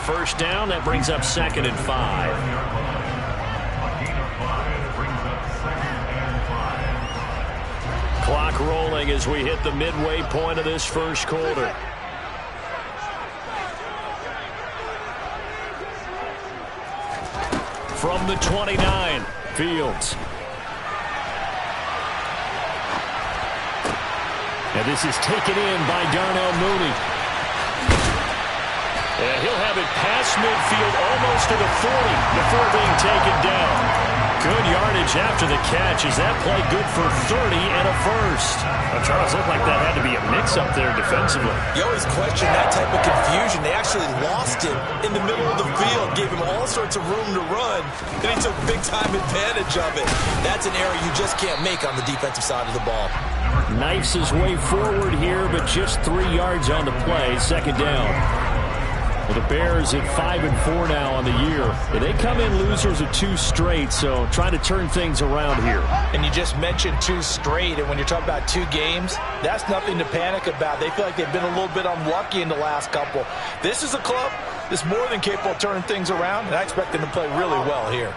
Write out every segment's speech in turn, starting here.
first down. That brings up 2nd and 5. Clock rolling as we hit the midway point of this first quarter. From the 29, Fields. And this is taken in by Darnell Mooney. And he'll have it past midfield almost to the 40 before being taken down. Good yardage after the catch. Is that play good for 30 and a first? Well, Charles, looked like that had to be a mix-up there defensively. You always question that type of confusion. They actually lost him in the middle of the field, gave him all sorts of room to run, and he took big-time advantage of it. That's an error you just can't make on the defensive side of the ball. Knifes his way forward here, but just 3 yards on the play. 2nd down. Well, the Bears at 5-4 now on the year. They come in losers of 2 straight, so trying to turn things around here. And you just mentioned 2 straight, and when you're talking about 2 games, that's nothing to panic about. They feel like they've been a little bit unlucky in the last couple. This is a club that's more than capable of turning things around, and I expect them to play really well here.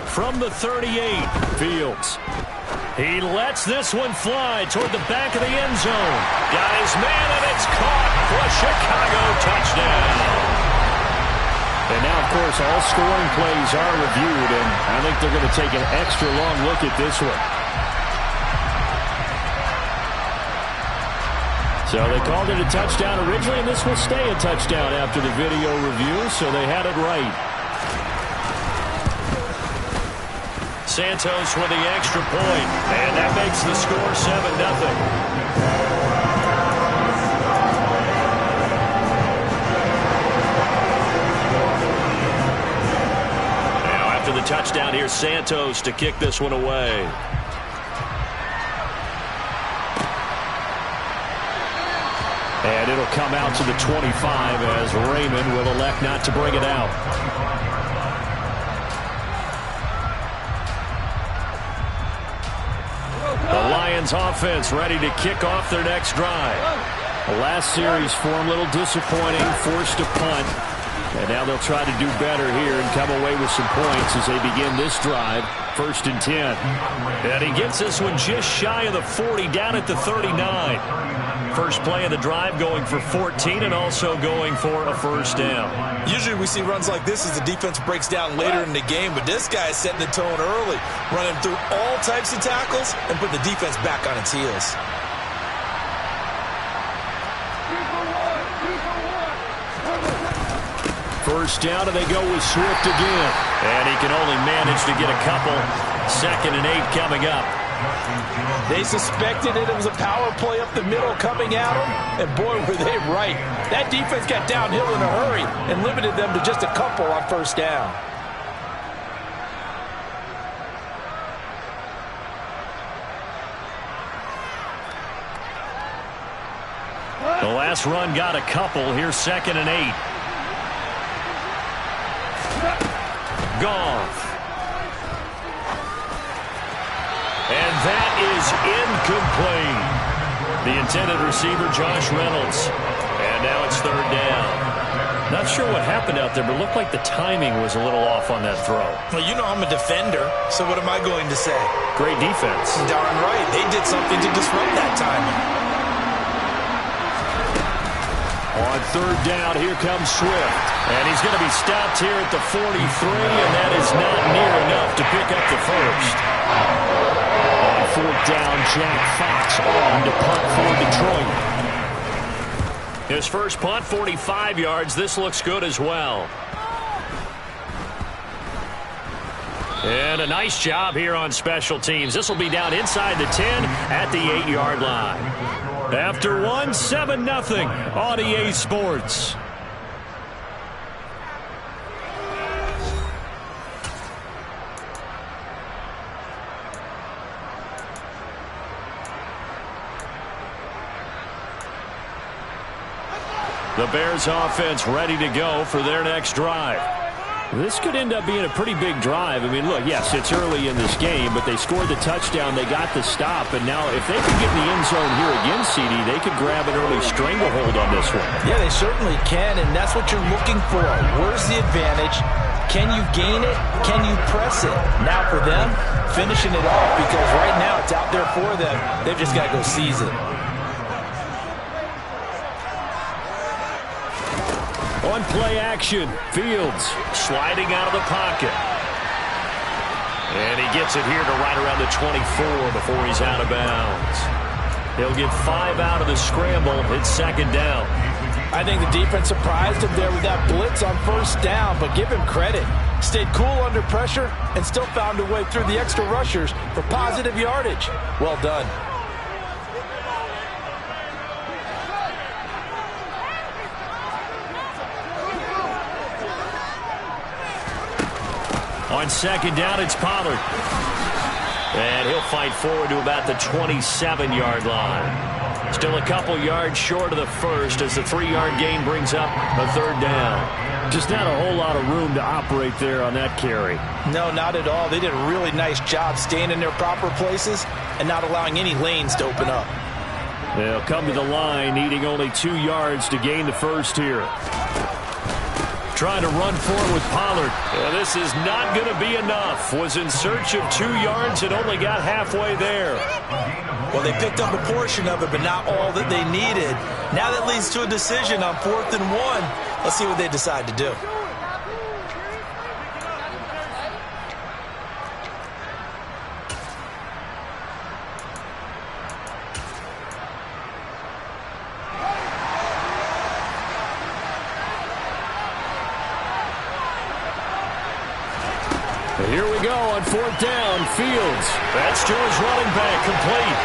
From the 38, Fields. He lets this one fly toward the back of the end zone. Got his man, and it's caught for a Chicago touchdown. And now, of course, all scoring plays are reviewed, and I think they're going to take an extra long look at this one. So they called it a touchdown originally, and this will stay a touchdown after the video review, so they had it right. Santos with the extra point, and that makes the score 7-0. Now after the touchdown, here's Santos to kick this one away. And it'll come out to the 25 as Raymond will elect not to bring it out. The Lions offense ready to kick off their next drive. The last series for them, a little disappointing, forced a punt. And now they'll try to do better here and come away with some points as they begin this drive. 1st and 10. And he gets this one just shy of the 40, down at the 39. First play of the drive going for 14 and also going for a first down. Usually we see runs like this as the defense breaks down later in the game, but this guy is setting the tone early, running through all types of tackles and put the defense back on its heels. First down, and they go with Swift again. And he can only manage to get a couple. 2nd and 8 coming up. They suspected it was a power play up the middle coming at them, and boy, were they right. That defense got downhill in a hurry and limited them to just a couple on first down. The last run got a couple. Here's 2nd and 8. Goff. And that is incomplete. The intended receiver, Josh Reynolds. And now it's 3rd down. Not sure what happened out there, but it looked like the timing was a little off on that throw. Well, you know I'm a defender, so what am I going to say? Great defense. Darn right. They did something to disrupt that timing. On 3rd down, here comes Swift. And he's going to be stopped here at the 43, and that is not near enough to pick up the first. On 4th down, Jack Fox on to punt for Detroit. His first punt, 45 yards. This looks good as well. And a nice job here on special teams. This will be down inside the 10 at the 8-yard line. After one, 7-0 on EA Sports. The Bears offense ready to go for their next drive. This could end up being a pretty big drive. I mean, look, yes, it's early in this game, but they scored the touchdown. They got the stop. And now if they can get in the end zone here again, CD, they could grab an early stranglehold on this one. Yeah, they certainly can, and that's what you're looking for. Where's the advantage? Can you gain it? Can you press it? Now for them, finishing it off, because right now it's out there for them. They've just got to go seize it. On play action, Fields sliding out of the pocket. And he gets it here to right around the 24 before he's out of bounds. He'll get 5 out of the scramble. It's second down. I think the defense surprised him there with that blitz on first down, but give him credit. Stayed cool under pressure and still found a way through the extra rushers for positive yardage. Well done. On second down, it's Pollard. And he'll fight forward to about the 27-yard line. Still a couple yards short of the first as the 3-yard gain brings up a third down. Just not a whole lot of room to operate there on that carry. No, not at all. They did a really nice job staying in their proper places and not allowing any lanes to open up. They'll come to the line, needing only 2 yards to gain the first here. Trying to run forward with Pollard. Yeah, this is not going to be enough. Was in search of 2 yards and only got halfway there. Well, they picked up a portion of it, but not all that they needed. Now that leads to a decision on 4th and 1. Let's see what they decide to do. Here we go on 4th down. Fields. That's to his running back, complete.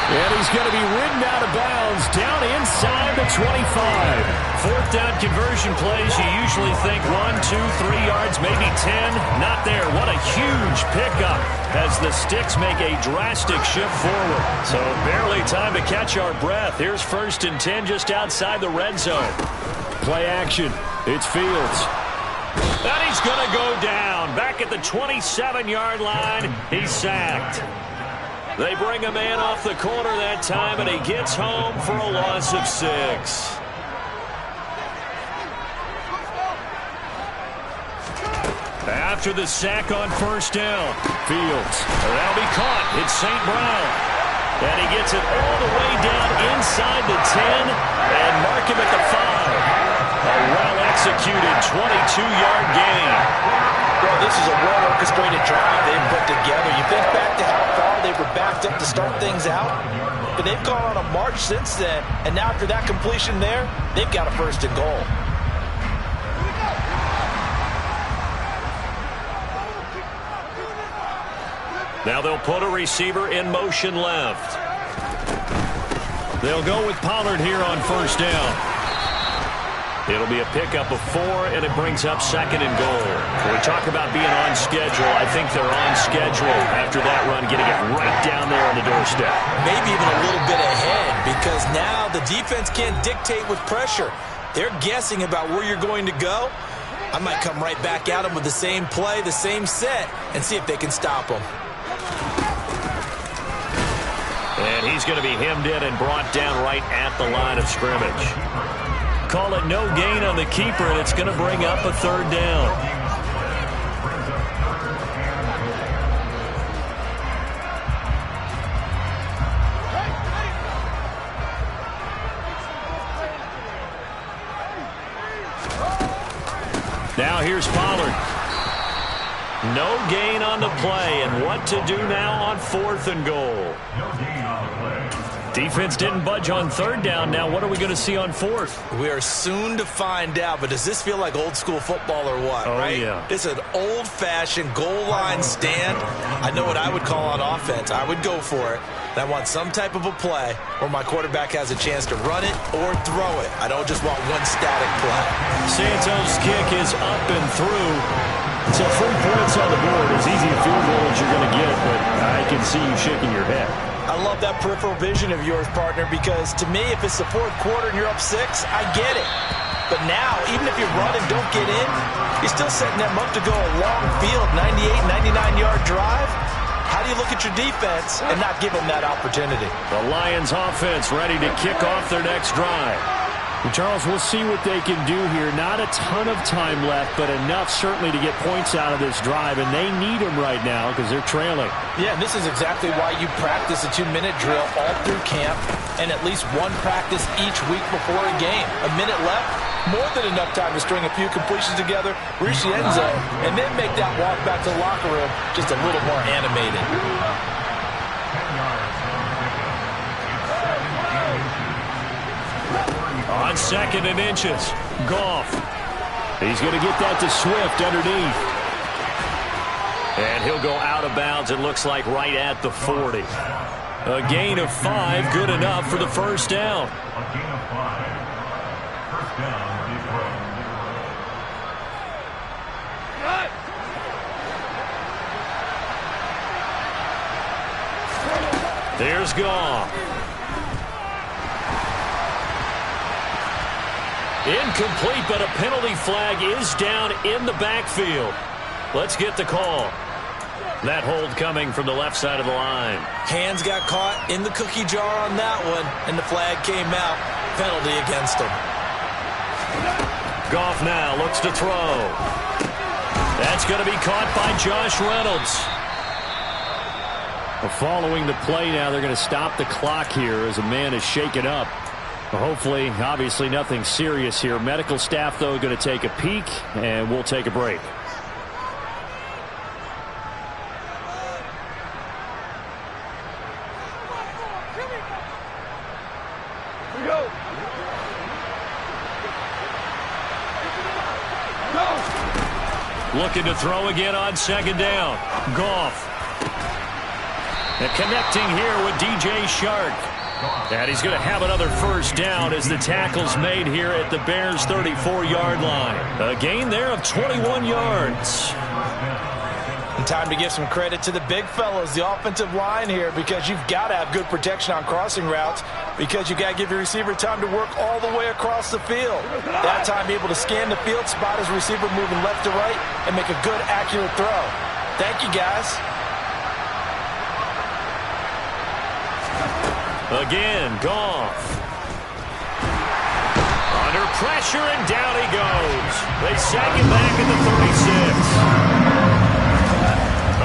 And he's going to be ridden out of bounds down inside the 25. 4th down conversion plays, you usually think 1, 2, 3 yards, maybe 10. Not there. What a huge pickup as the sticks make a drastic shift forward. So barely time to catch our breath. Here's 1st and 10 just outside the red zone. Play action. It's Fields. And he's going to go down. Back at the 27-yard line. He's sacked. They bring a man off the corner that time, and he gets home for a loss of 6. After the sack on 1st down, Fields. That'll be caught. It's St. Brown. And he gets it all the way down inside the 10 and mark him at the 5. A well-executed 22-yard gain. Well, this is a well-orchestrated drive they've put together. You think back to how far they were backed up to start things out, but they've gone on a march since then, and now after that completion there, they've got a 1st and goal. Now they'll put a receiver in motion left. They'll go with Pollard here on 1st down. It'll be a pickup of 4, and it brings up 2nd and goal. When we talk about being on schedule, I think they're on schedule after that run, getting it right down there on the doorstep. Maybe even a little bit ahead, because now the defense can't dictate with pressure. They're guessing about where you're going to go. I might come right back at them with the same play, the same set, and see if they can stop them. And he's going to be hemmed in and brought down right at the line of scrimmage. Call it no gain on the keeper, and it's going to bring up a 3rd down. Now here's Pollard. No gain on the play, and what to do now on 4th and goal. Defense didn't budge on 3rd down. Now what are we going to see on 4th? We are soon to find out, but does this feel like old school football or what, right? Yeah. It's an old-fashioned goal line stand. I know what I would call on offense. I would go for it. And I want some type of a play where my quarterback has a chance to run it or throw it. I don't just want one static play. Santos' kick is up and through. So 3 points on the board. As easy a field goal as you're going to get, but I can see you shaking your head. I love that peripheral vision of yours, partner, because to me, if it's the 4th quarter and you're up 6, I get it. But now, even if you run and don't get in, you're still setting them up to go a long field, 98, 99-yard drive. How do you look at your defense and not give them that opportunity? The Lions offense ready to kick off their next drive. And Charles, we'll see what they can do here. Not a ton of time left, but enough certainly to get points out of this drive, and they need them right now because they're trailing. Yeah, and this is exactly why you practice a 2-minute drill all through camp and at least one practice each week before a game. A minute left, more than enough time to string a few completions together, reach the end zone, and then make that walk back to the locker room just a little more animated. On 2nd and inches, Goff. He's going to get that to Swift underneath. And he'll go out of bounds, it looks like, right at the 40. A gain of 5, good enough for the first down. There's Goff. Incomplete, but a penalty flag is down in the backfield. Let's get the call. That hold coming from the left side of the line. Hands got caught in the cookie jar on that one, and the flag came out. Penalty against him. Goff now looks to throw. That's going to be caught by Josh Reynolds. Well, following the play now, they're going to stop the clock here as a man is shaken up. Hopefully, obviously nothing serious here. Medical staff, though, going to take a peek, and we'll take a break. Looking to throw again on 2nd down. Goff. And connecting here with DJ Shark. And he's going to have another first down as the tackle's made here at the Bears' 34-yard line. A gain there of 21 yards. And time to give some credit to the big fellows, the offensive line here, because you've got to have good protection on crossing routes, because you've got to give your receiver time to work all the way across the field. That time able to scan the field, spot his receiver moving left to right, and make a good, accurate throw. Thank you, guys. Again, Goff. Under pressure, and down he goes. They sack him back at the 36.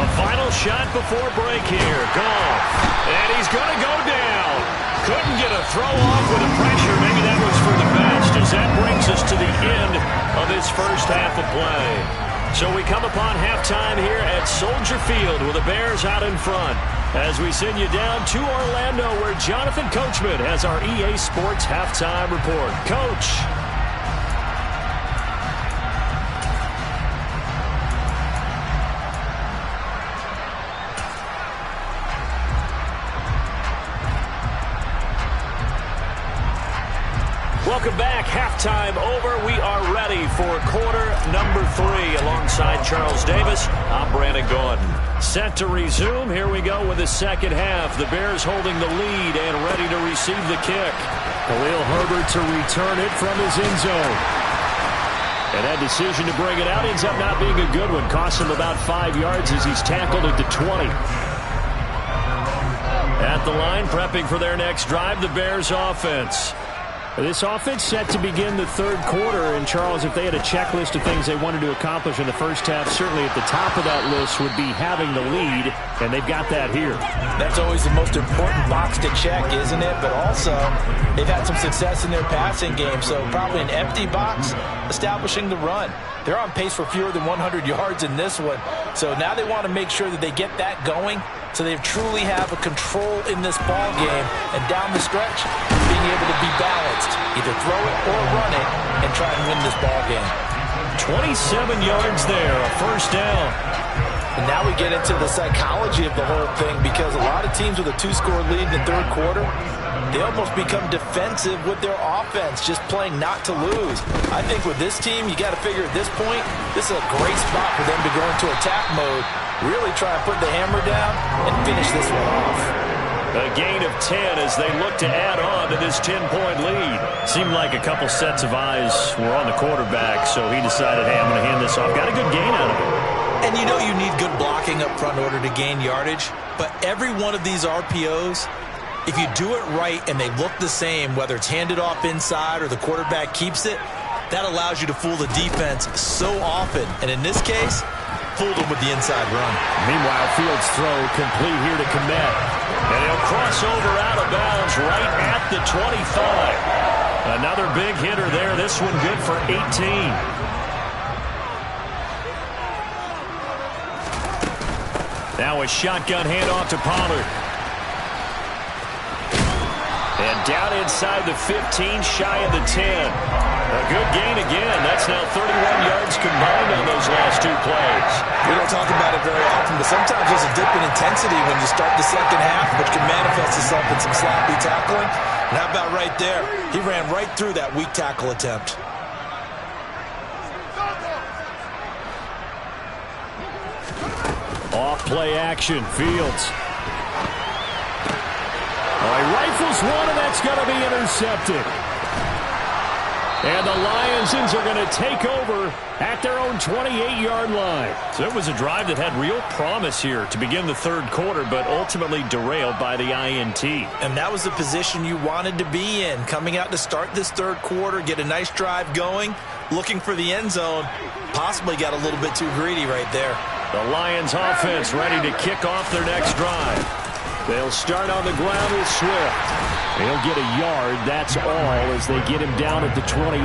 A final shot before break here. Goff. And he's going to go down. Couldn't get a throw off with the pressure. Maybe that was for the best, as that brings us to the end of this first half of play. So we come upon halftime here at Soldier Field with the Bears out in front, as we send you down to Orlando, where Jonathan Coachman has our EA Sports Halftime Report. Coach. Welcome back. Halftime over. We are ready for quarter number 3 alongside Charles Davis. I'm Brandon Gordon. Set to resume. Here we go with the second half. The Bears holding the lead and ready to receive the kick. Khalil Herbert to return it from his end zone. And that decision to bring it out ends up not being a good one. Costs him about 5 yards as he's tackled at the 20. At the line, prepping for their next drive, the Bears offense. This offense set to begin the third quarter, and Charles, if they had a checklist of things they wanted to accomplish in the first half, certainly at the top of that list would be having the lead, and they've got that here. That's always the most important box to check, isn't it? But also, they've had some success in their passing game, so probably an empty box, establishing the run. They're on pace for fewer than 100 yards in this one, so now they want to make sure that they get that going, so they truly have a control in this ball game, and down the stretch, being able to be balanced, either throw it or run it, and try and win this ball game. 27 yards there, a first down. And now we get into the psychology of the whole thing, because a lot of teams with a 2-score lead in the third quarter, they almost become defensive with their offense, just playing not to lose. I think with this team, you got to figure at this point, this is a great spot for them to go into attack mode, really try and put the hammer down and finish this one off. A gain of 10 as they look to add on to this 10-point lead. Seemed like a couple sets of eyes were on the quarterback, so he decided, hey, I'm going to hand this off. Got a good gain out of it. And you know you need good blocking up front in order to gain yardage, but every one of these RPOs, if you do it right and they look the same, whether it's handed off inside or the quarterback keeps it, that allows you to fool the defense so often. And in this case, fooled them with the inside run. Meanwhile, Fields' throw complete here to Kmet. And he'll cross over out of bounds right at the 25. Another big hitter there. This one good for 18. Now a shotgun handoff to Pollard. And down inside the 15, shy of the 10. A good gain again. That's now 31 yards combined on those last two plays. We don't talk about it very often, but sometimes there's a dip in intensity when you start the second half, which can manifest itself in some sloppy tackling. And how about right there? He ran right through that weak tackle attempt. Off play action, Fields. Oh, he rifles one, and that's going to be intercepted. And the Lions are going to take over at their own 28-yard line. So it was a drive that had real promise here to begin the third quarter, but ultimately derailed by the INT. And that was the position you wanted to be in, coming out to start this third quarter, get a nice drive going, looking for the end zone, possibly got a little bit too greedy right there. The Lions offense ready to kick off their next drive. They'll start on the ground with Swift. They'll get a yard, that's all, as they get him down at the 28.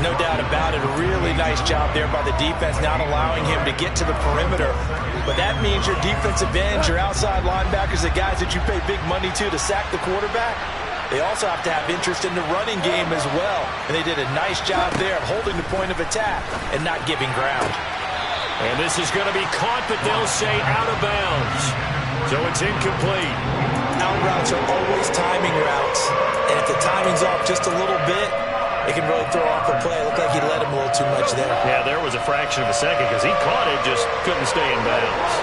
No doubt about it. A really nice job there by the defense, not allowing him to get to the perimeter. But that means your defensive ends, your outside linebackers, the guys that you pay big money to sack the quarterback, they also have to have interest in the running game as well. And they did a nice job there of holding the point of attack and not giving ground. And this is going to be caught, but they'll say out of bounds. So it's incomplete. Out routes are always timing routes. And if the timing's off just a little bit, it can really throw off a play. It looked like he let him a little too much there. Yeah, there was a fraction of a second because he caught it, just couldn't stay in bounds.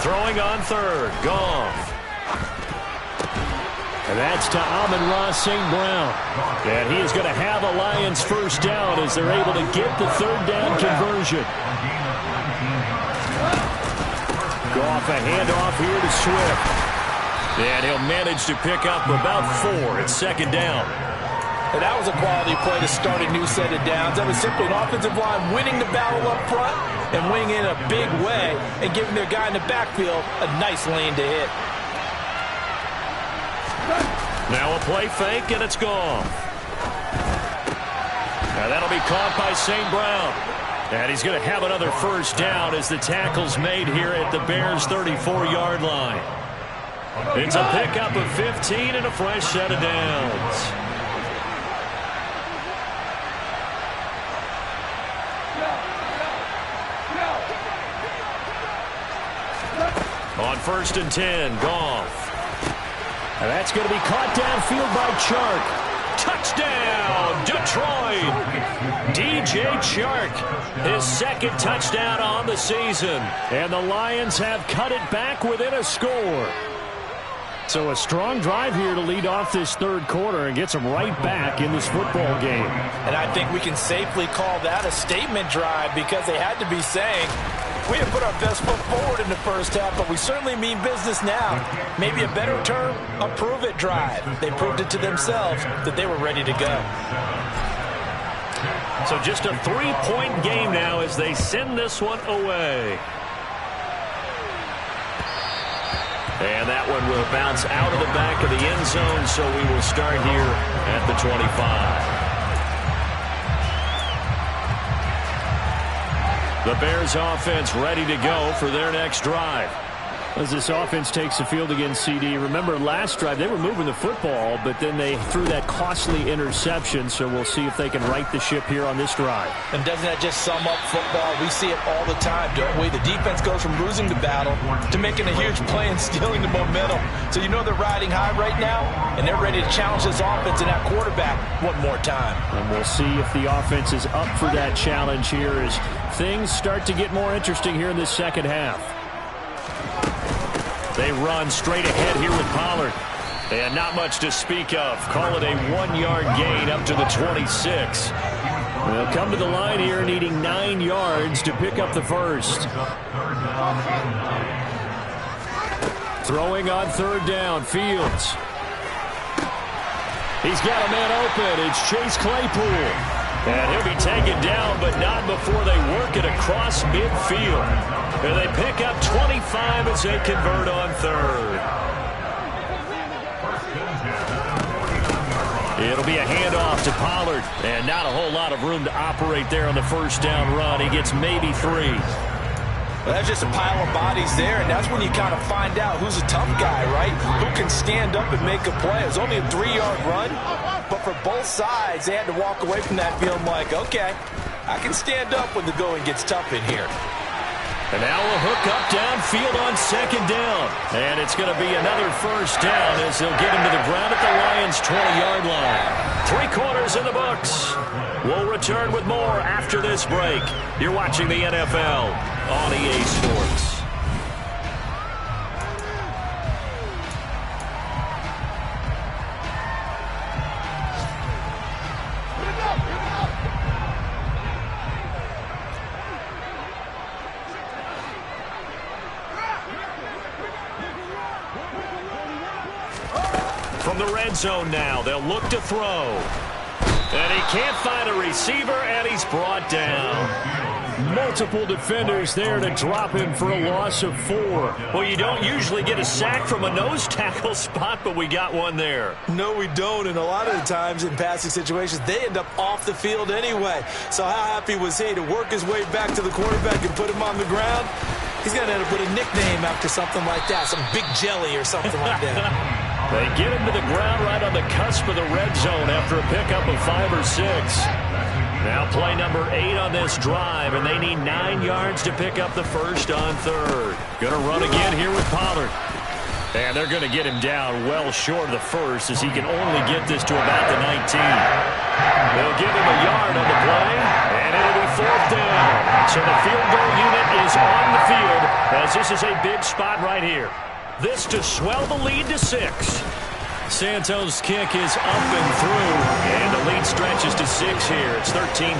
Throwing on third, Goff. And that's to Amon-Ra St. Brown. And he is going to have a Lions first down as they're able to get the third down conversion. Goff a handoff here to Swift. And he'll manage to pick up about 4 at second down. And that was a quality play to start a new set of downs. That was simply an offensive line winning the battle up front and winning in a big way and giving their guy in the backfield a nice lane to hit. Now a play fake, and it's gone. Now that'll be caught by St. Brown. And he's going to have another first down as the tackle's made here at the Bears' 34-yard line. It's a pickup of 15 and a fresh set of downs. On 1st and 10, Goff. And that's going to be caught downfield by Chark. Touchdown, Detroit! DJ Chark, his second touchdown on the season. And the Lions have cut it back within a score. So a strong drive here to lead off this third quarter and gets them right back in this football game. And I think we can safely call that a statement drive because they had to be saying, we didn't put our best foot forward in the first half, but we certainly mean business now. Maybe a better term, a prove-it drive. They proved it to themselves that they were ready to go. So just a 3-point game now as they send this one away. And that one will bounce out of the back of the end zone, so we will start here at the 25. The Bears offense ready to go for their next drive. As this offense takes the field against CD, remember last drive they were moving the football, but then they threw that costly interception, so we'll see if they can right the ship here on this drive. And doesn't that just sum up football? We see it all the time, don't we? The defense goes from losing the battle to making a huge play and stealing the momentum. So you know they're riding high right now, and they're ready to challenge this offense and that quarterback one more time. And we'll see if the offense is up for that challenge here as things start to get more interesting here in this second half. They run straight ahead here with Pollard. And not much to speak of. Call it a 1-yard gain up to the 26. They'll come to the line here needing 9 yards to pick up the first. Throwing on third down, Fields. He's got a man open. It's Chase Claypool. And he'll be taken down, but not before they work it across midfield. And they pick up 25 as they convert on third. It'll be a handoff to Pollard. And not a whole lot of room to operate there on the first down run. He gets maybe 3. Well, that's just a pile of bodies there, and that's when you kind of find out who's a tough guy, right? Who can stand up and make a play. It was only a 3-yard run, but for both sides, they had to walk away from that feeling like, okay, I can stand up when the going gets tough in here. And now a hook up downfield on second down. And it's going to be another first down as they'll get him to the ground at the Lions' 20-yard line. 3 quarters in the books. We'll return with more after this break. You're watching the NFL on EA Sports. From the red zone now, they'll look to throw. And he can't find a receiver, and he's brought down. Multiple defenders there to drop him for a loss of 4. Well, you don't usually get a sack from a nose tackle spot, but we got one there. No, we don't, and a lot of the times in passing situations, they end up off the field anyway. So how happy was he to work his way back to the quarterback and put him on the ground? He's going to end up with a nickname after something like that, some Big Jelly or something like that. They get him to the ground right on the cusp of the red zone after a pickup of 5 or 6. Now play number 8 on this drive, and they need 9 yards to pick up the first on third. Going to run again here with Pollard. And they're going to get him down well short of the first as he can only get this to about the 19. They'll give him a yard on the play, and it'll be 4th down. So the field goal unit is on the field as this is a big spot right here. This to swell the lead to 6. Santos' kick is up and through, and the lead stretches to 6 here. It's 13-7.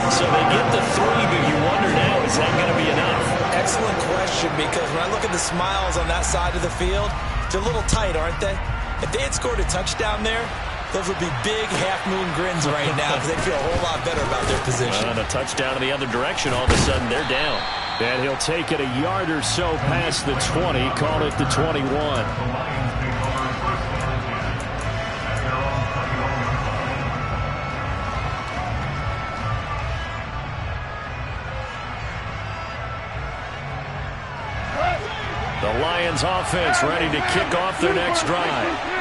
So they get the 3, but you wonder now, is that going to be enough? Excellent question, because when I look at the smiles on that side of the field, they're a little tight, aren't they? If they had scored a touchdown there, those would be big half-moon grins right now because they feel a whole lot better about their position. And a touchdown in the other direction, all of a sudden they're down. And he'll take it a yard or so past the 20, call it the 21. The Lions offense ready to kick off their next drive.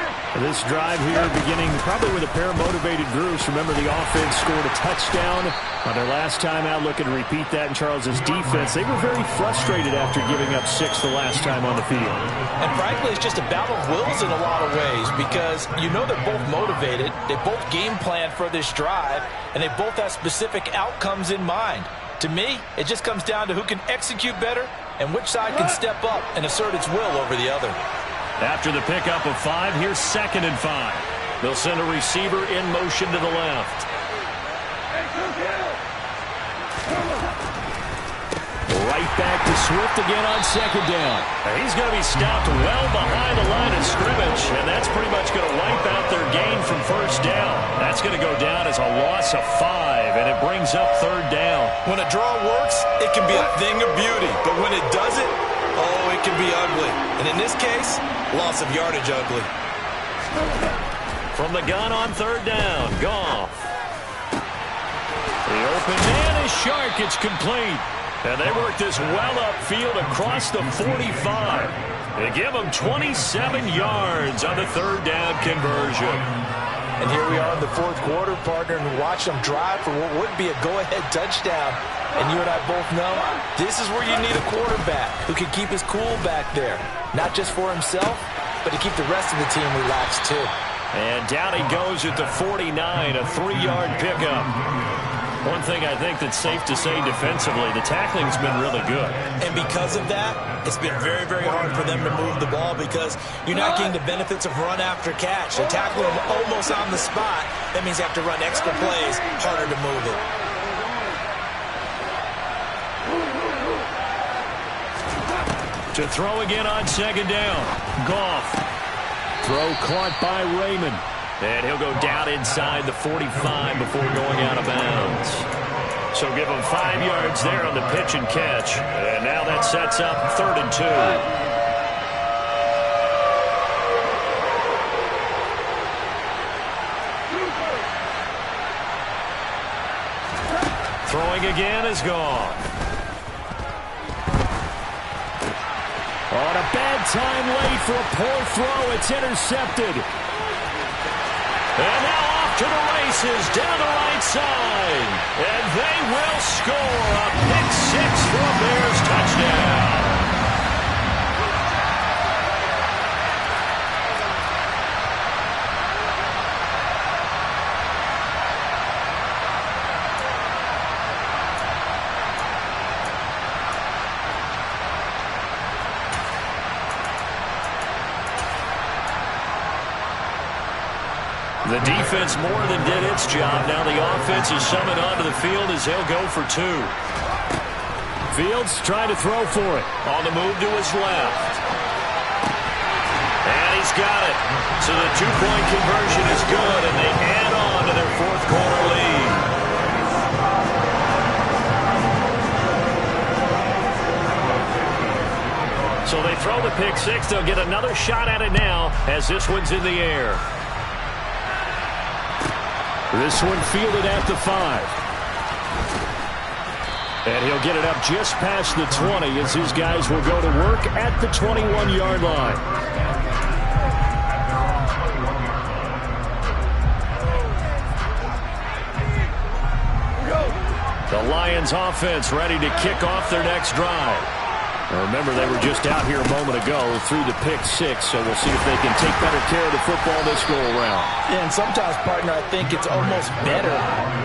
This drive here beginning probably with a pair of motivated groups. Remember, the offense scored a touchdown on their last time out. Looking to repeat that in Charles's defense. They were very frustrated after giving up 6 the last time on the field. And frankly, it's just a battle of wills in a lot of ways because you know they're both motivated. They both game plan for this drive, and they both have specific outcomes in mind. To me, it just comes down to who can execute better and which side can step up and assert its will over the other. After the pickup of 5, here's 2nd and 5. They'll send a receiver in motion to the left. Right back to Swift again on 2nd down. And he's going to be stopped well behind the line of scrimmage, and that's pretty much going to wipe out their gain from first down. That's going to go down as a loss of 5, and it brings up 3rd down. When a draw works, it can be a thing of beauty, but when it doesn't, oh, it can be ugly. And in this case, loss of yardage ugly. From the gun on 3rd down, Goff. The open man is Shark. It's complete. And they work this well upfield across the 45. They give them 27 yards on the third down conversion. And here we are in the fourth quarter, partner, and watch them drive for what would be a go-ahead touchdown. And you and I both know this is where you need a quarterback who can keep his cool back there. Not just for himself, but to keep the rest of the team relaxed too. And down he goes at the 49, a 3-yard pickup. One thing I think that's safe to say defensively, the tackling's been really good. And because of that, it's been very, very hard for them to move the ball because you're not getting the benefits of run after catch. They tackle them almost on the spot. That means you have to run extra plays, harder to move it. To throw again on second down. Goff. Throw caught by Raymond. And he'll go down inside the 45 before going out of bounds. So give him 5 yards there on the pitch and catch. And now that sets up 3rd and 2. Throwing again is Goff. On a bad time late for a poor throw. It's intercepted. And now off to the races down the right side. And they will score a pick-6 for a Bears touchdown. The defense more than did its job. Now the offense is summoned onto the field as they'll go for 2. Fields trying to throw for it. On the move to his left. And he's got it. So the 2-point conversion is good, and they add on to their fourth quarter lead. So they throw the pick-6. They'll get another shot at it now as this one's in the air. This one fielded at the 5. And he'll get it up just past the 20 as his guys will go to work at the 21-yard line. The Lions offense ready to kick off their next drive. Remember, they were just out here a moment ago through the pick-6, so we'll see if they can take better care of the football this go-around. Yeah, and sometimes, partner, I think it's almost better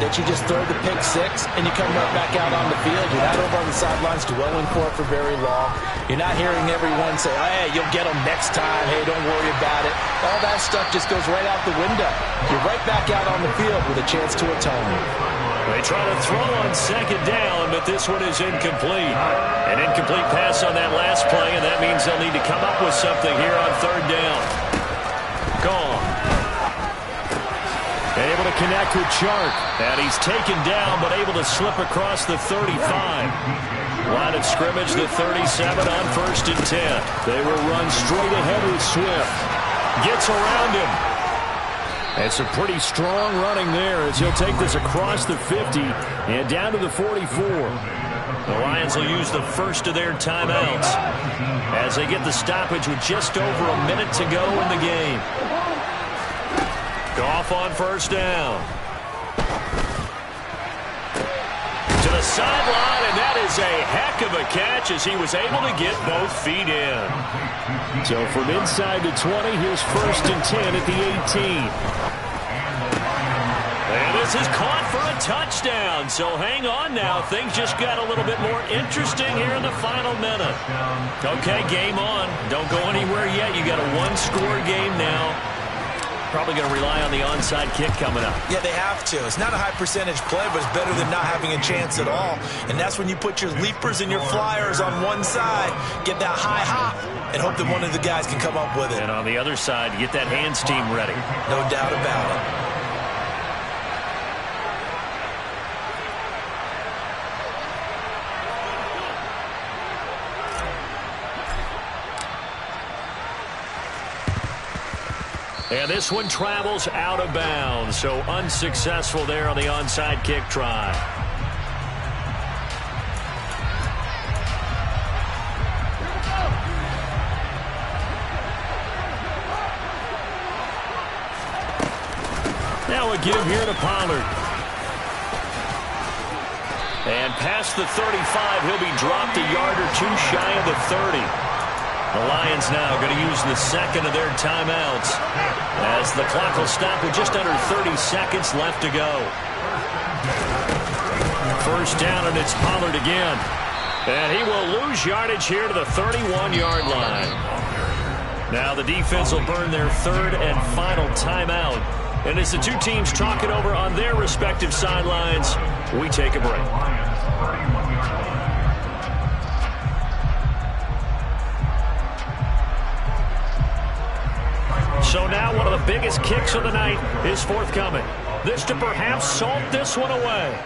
that you just throw the pick-6 and you come right back out on the field. You're not over on the sidelines dwelling for it for very long. You're not hearing everyone say, oh, hey, you'll get them next time. Hey, don't worry about it. All that stuff just goes right out the window. You're right back out on the field with a chance to atone. They try to throw on second down, but this one is incomplete. An incomplete pass on that last play, and that means they'll need to come up with something here on third down. Gone. Able to connect with Chark. And he's taken down, but able to slip across the 35. Line of scrimmage, the 37 on 1st and 10. They will run straight ahead with Swift. Gets around him. And some pretty strong running there as he'll take this across the 50 and down to the 44. The Lions will use the first of their timeouts as they get the stoppage with just over a minute to go in the game. Goff on first down. To the sideline, and that is a heck of a catch as he was able to get both feet in. So from inside the 20, here's 1st and 10 at the 18. And this is caught for a touchdown. So hang on now. Things just got a little bit more interesting here in the final minute. Okay, game on. Don't go anywhere yet. You got a one-score game now. Probably going to rely on the onside kick coming up. Yeah, they have to. It's not a high percentage play, but it's better than not having a chance at all. And that's when you put your leapers and your flyers on one side, get that high hop, and hope that one of the guys can come up with it. And on the other side, get that hands team ready. No doubt about it. And this one travels out of bounds, so unsuccessful there on the onside kick try. give here to Pollard. And past the 35, he'll be dropped a yard or two shy of the 30. The Lions now going to use the second of their timeouts as the clock will stop with just under 30 seconds left to go. First down, and it's Pollard again. And he will lose yardage here to the 31-yard line. Now the defense will burn their third and final timeout. And as the two teams talk it over on their respective sidelines, we take a break. So now one of the biggest kicks of the night is forthcoming. This to perhaps salt this one away.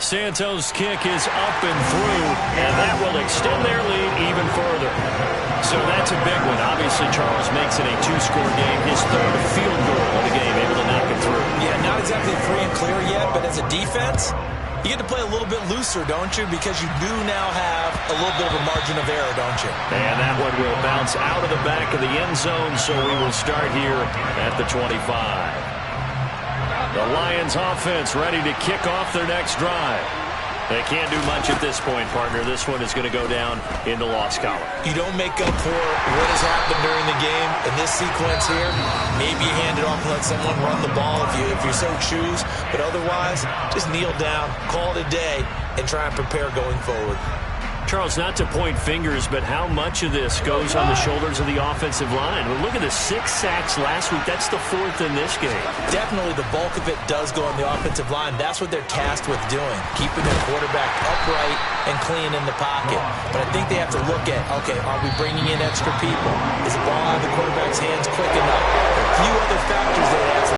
Santos' kick is up and through, and that will extend their lead even further. So that's a big one. Obviously, Charles makes it a two-score game, his third field goal of the game, able to knock it through. Yeah, not exactly free and clear yet, but as a defense, you get to play a little bit looser, don't you? Because you do now have a little bit of a margin of error, don't you? And that one will bounce out of the back of the end zone, so we will start here at the 25. The Lions offense ready to kick off their next drive. They can't do much at this point, partner. This one is going to go down in the loss column. You don't make up for what has happened during the game in this sequence here. Maybe you hand it off and let someone run the ball if you so choose. But otherwise, just kneel down, call it a day, and try and prepare going forward. Charles, not to point fingers, but how much of this goes on the shoulders of the offensive line? Well, look at the 6 sacks last week. That's the 4th in this game. Definitely the bulk of it does go on the offensive line. That's what they're tasked with doing, keeping their quarterback upright and clean in the pocket. But I think they have to look at, okay, are we bringing in extra people? Is the ball out of the quarterback's hands quick enough? There are a few other factors that they have